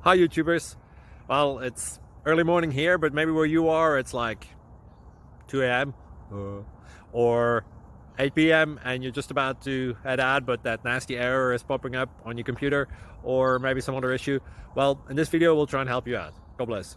Hi YouTubers. Well, it's early morning here, but maybe where you are it's like 2 a.m. Or 8 p.m. and you're just about to head out, but that nasty error is popping up on your computer, or maybe some other issue. Well, in this video we'll try and help you out. God bless.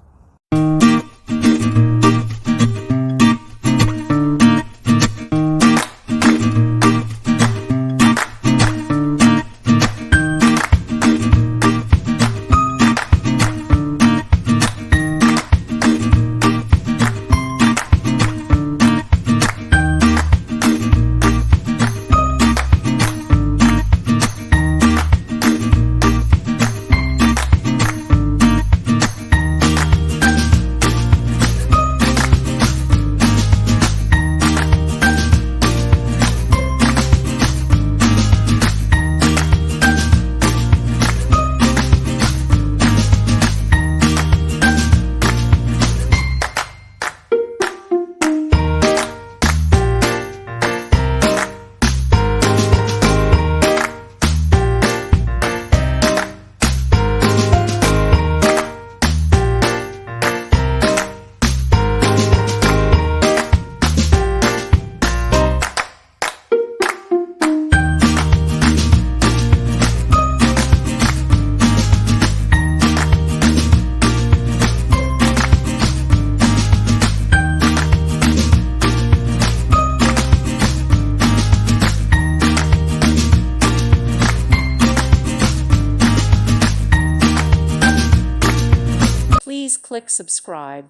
Please click subscribe.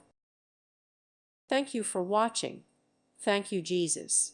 Thank you for watching. Thank you, Jesus.